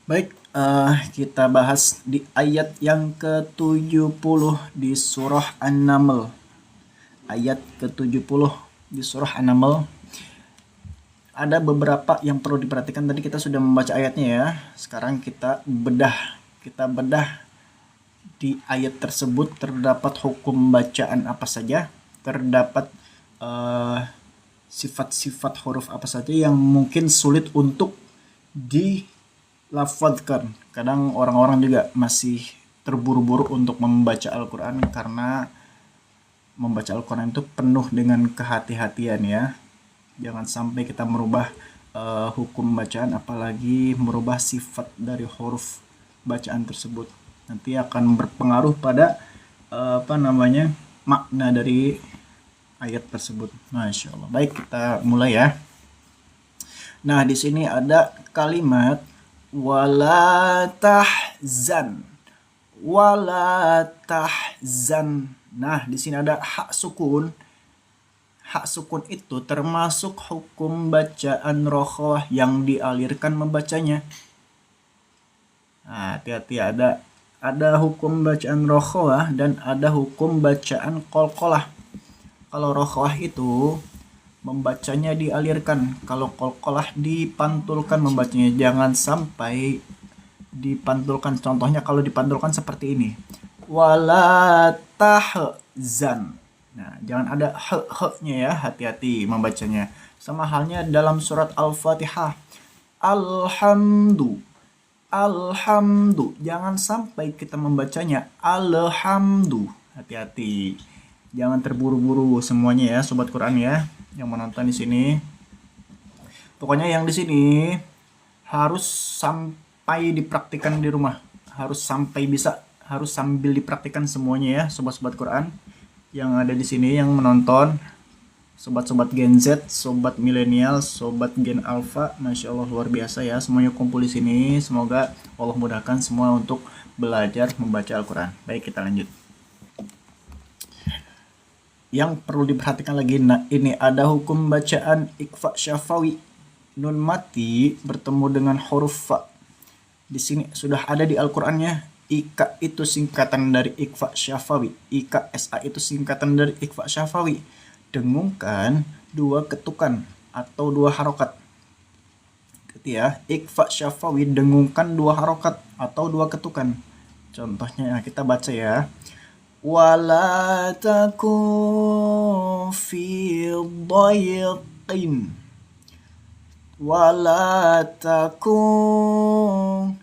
Baik, kita bahas di ayat yang ke-70 di surah An-Naml. Ayat ke-70 di surah An-Naml. Ada beberapa yang perlu diperhatikan. Tadi kita sudah membaca ayatnya ya. Sekarang kita bedah. Kita bedah di ayat tersebut terdapat hukum bacaan apa saja, terdapat eh, sifat-sifat huruf apa saja yang mungkin sulit untuk dilafadzkan. Kadang orang-orang juga masih terburu-buru untuk membaca Al-Quran karena membaca Al-Quran itu penuh dengan kehati-hatian ya. Jangan sampai kita merubah hukum bacaan, apalagi merubah sifat dari huruf bacaan tersebut. Nanti akan berpengaruh pada makna dari ayat tersebut. Masya Allah. Baik, kita mulai ya. Nah, di sini ada kalimat wala tahzan. Wala tahzan. Nah, di sini ada hak sukun. Hak sukun itu termasuk hukum bacaan rokhawah yang dialirkan membacanya. Nah, hati-hati, ada hukum bacaan rokhawah dan ada hukum bacaan qalqalah. Kalau rokhawah itu membacanya dialirkan, kalau qalqalah dipantulkan membacanya. Jangan sampai dipantulkan. Contohnya kalau dipantulkan seperti ini. Wala tahzan. Nah, jangan ada he-nya ya, hati-hati membacanya. Sama halnya dalam surat Al-Fatihah. Alhamdu. Alhamdu. Jangan sampai kita membacanya alhamdu. Hati-hati. Jangan terburu-buru semuanya ya, sobat Quran ya, yang menonton di sini. Pokoknya yang di sini harus sampai dipraktikkan di rumah. Harus sampai bisa, harus sambil dipraktikkan semuanya ya, sobat-sobat Quran yang ada di sini yang menonton, sobat-sobat Gen Z, sobat milenial, sobat Gen Alpha. Masya Allah, luar biasa ya, semuanya kumpul di sini. Semoga Allah mudahkan semua untuk belajar membaca Al-Quran. Baik, kita lanjut. Yang perlu diperhatikan lagi, nah ini ada hukum bacaan ikhfa syafawi. Nun mati bertemu dengan huruf fa. Di sini sudah ada di Al-Qur'annya. Ika itu singkatan dari ikhfa syafawi. Ika SA itu singkatan dari ikhfa syafawi. Dengungkan dua ketukan atau dua harokat. Gitu ya. Ikhfa syafawi dengungkan dua harokat atau dua ketukan. Contohnya kita baca ya. Wala takun fi dhayqin. Wala takun.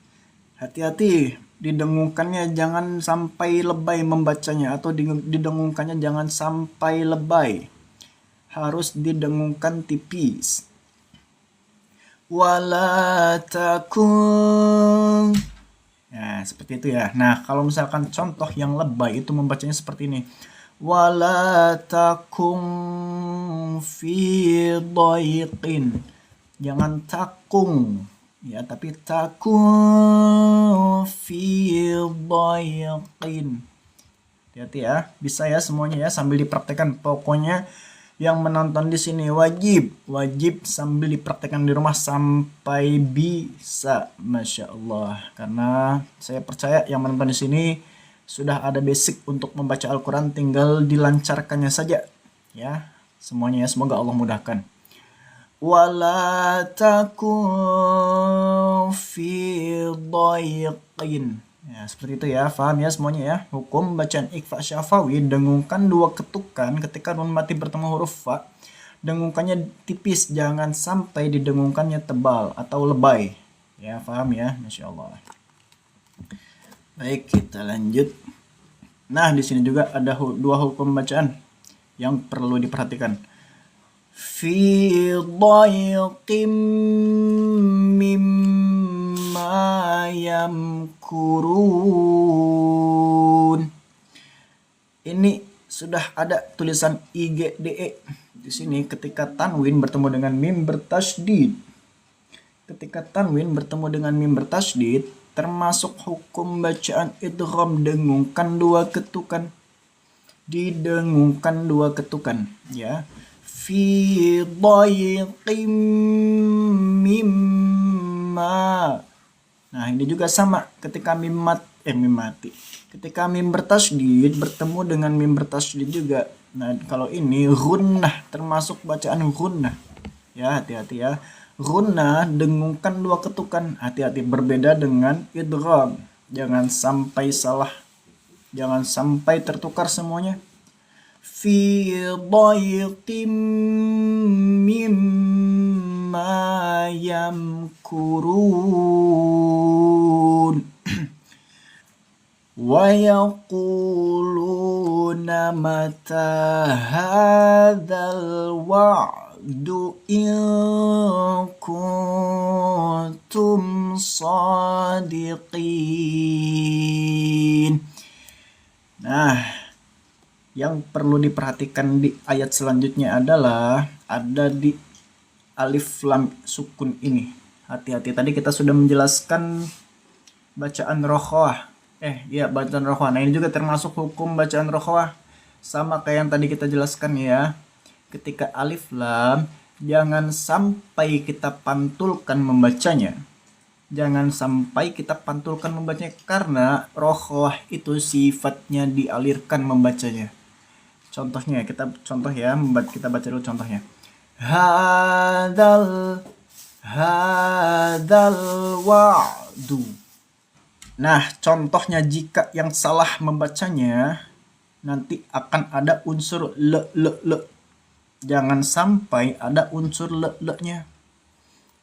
Hati-hati, didengungkannya jangan sampai lebay membacanya, atau didengungkannya jangan sampai lebay. Harus didengungkan tipis. Wala takun. Nah, seperti itu ya. Nah, kalau misalkan contoh yang lebay itu membacanya seperti ini. Wala takun fi dhayqin. Jangan takung ya, tapi takun fi dhayqin. Hati-hati ya. Bisa ya semuanya ya, sambil dipraktekkan. Pokoknya yang menonton di sini wajib sambil dipraktekkan di rumah sampai bisa. Masya Allah. Karena saya percaya yang menonton di sini sudah ada basic untuk membaca Al-Quran, tinggal dilancarkannya saja ya semuanya ya. Semoga Allah mudahkan. Wala takun fi dhayqin. Ya, seperti itu ya, paham ya semuanya ya. Hukum bacaan ikhfa syafawi, dengungkan dua ketukan ketika nun mati bertemu huruf fa. Dengungkannya tipis, jangan sampai didengungkannya tebal atau lebay. Ya, paham ya? Masya Allah. Baik, kita lanjut. Nah, di sini juga ada dua hukum bacaan yang perlu diperhatikan. Fi dhayqim mimma yamkurun. Ini sudah ada tulisan IGDE di sini ketika tanwin bertemu dengan mim bertasydid. Ketika tanwin bertemu dengan mim bertasydid, termasuk hukum bacaan idgham, dengungkan dua ketukan. Didengungkan dua ketukan ya. Fi dhayqim mimma. Nah, ini juga sama ketika mim mati. Ketika mim bertasydid bertemu dengan mim bertasydid juga. Nah, kalau ini gunnah, termasuk bacaan gunnah. Ya, hati-hati ya. Gunnah dengungkan dua ketukan. Hati-hati, berbeda dengan idgham. Jangan sampai salah. Jangan sampai tertukar semuanya. Fi dhayqim mimma yamkurun wa yaquluna mata hadzal wa'du in kuntum sadiqin. Nah, yang perlu diperhatikan di ayat selanjutnya adalah ada di alif lam sukun ini. Hati-hati, tadi kita sudah menjelaskan bacaan rokhawah. Bacaan rokhawah. Nah, ini juga termasuk hukum bacaan rokhawah. Sama kayak yang tadi kita jelaskan ya. Ketika alif lam, jangan sampai kita pantulkan membacanya. Jangan sampai kita pantulkan membacanya karena rokhawah itu sifatnya dialirkan membacanya. Contohnya kita baca dulu contohnya. Hadal wa'du. Nah, contohnya jika yang salah membacanya nanti akan ada unsur le. Jangan sampai ada unsur le-nya.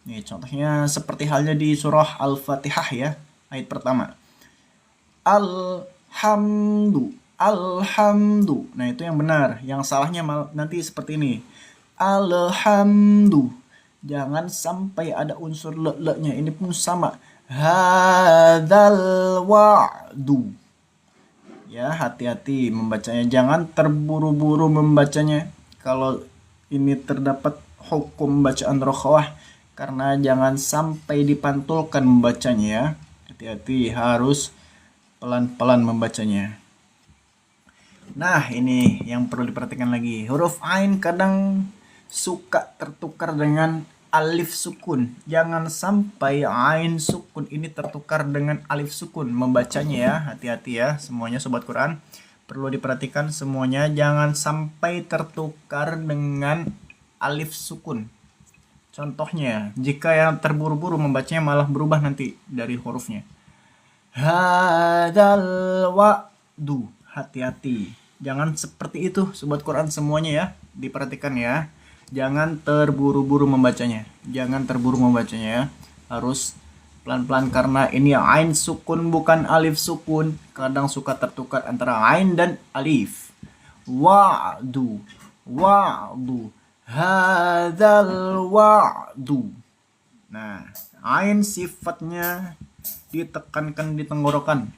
Nih, contohnya seperti halnya di surah Al-Fatihah ya, ayat pertama. Alhamdu. Nah, itu yang benar. Yang salahnya nanti seperti ini. Alhamdu. Jangan sampai ada unsur le-nya. Ini pun sama. Hadzal wa'du. Ya, hati-hati membacanya. Jangan terburu-buru membacanya. Kalau ini terdapat hukum bacaan rokhawah. Karena jangan sampai dipantulkan membacanya ya. Hati-hati, harus pelan-pelan membacanya. Nah, ini yang perlu diperhatikan lagi. Huruf ain kadang suka tertukar dengan alif sukun. Jangan sampai ain sukun ini tertukar dengan alif sukun membacanya ya. Hati-hati ya semuanya sobat Quran. Perlu diperhatikan semuanya, jangan sampai tertukar dengan alif sukun. Contohnya, jika yang terburu-buru membacanya malah berubah nanti dari hurufnya. Hadzal wa'du. Hati-hati. Jangan seperti itu sobat Quran semuanya ya. Diperhatikan ya. Jangan terburu-buru membacanya. Ya. Harus pelan-pelan karena ini ain sukun bukan alif sukun. Kadang suka tertukar antara ain dan alif. Wa'du. Hadzal wa'du. Nah, ain sifatnya ditekankan di tenggorokan.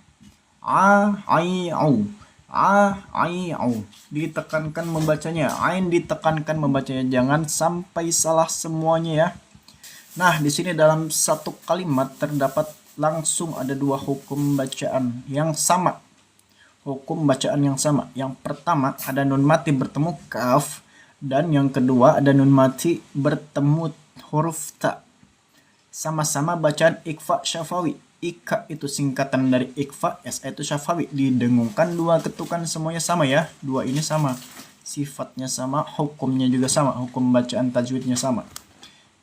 Ditekankan membacanya. Ain ditekankan membacanya. Jangan sampai salah semuanya ya. Nah, di sini dalam satu kalimat terdapat langsung ada dua hukum bacaan yang sama. Yang pertama ada nun mati bertemu kaf. Dan yang kedua ada nun mati bertemu huruf ta. Sama-sama bacaan ikfa syafawi. Ika itu singkatan dari ikfa, sa itu syafawi. Didengungkan dua ketukan semuanya sama ya. Dua ini sama. Sifatnya sama, hukumnya juga sama. Hukum bacaan tajwidnya sama.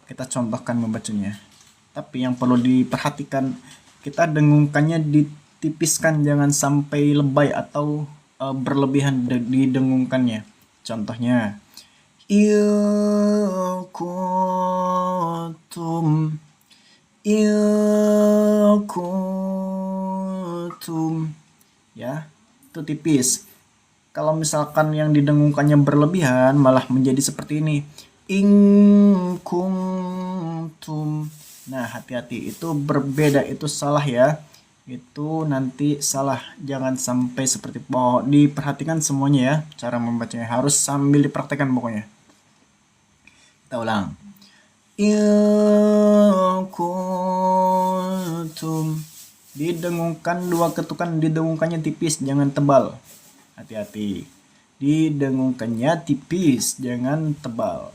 Kita contohkan membacanya. Tapi yang perlu diperhatikan, kita dengungkannya ditipiskan, jangan sampai lebay atau berlebihan didengungkannya. Contohnya, kuntum ya, itu tipis. Kalau misalkan yang didengungkannya berlebihan malah menjadi seperti ini, in kuntum. Nah, hati-hati, itu berbeda, itu salah ya. Itu nanti salah, jangan sampai seperti diperhatikan semuanya ya. Cara membacanya harus sambil dipraktekkan pokoknya. Kita ulang. Kuntum. Didengungkan dua ketukan, didengungkannya tipis, jangan tebal. Hati-hati. Didengungkannya tipis, jangan tebal.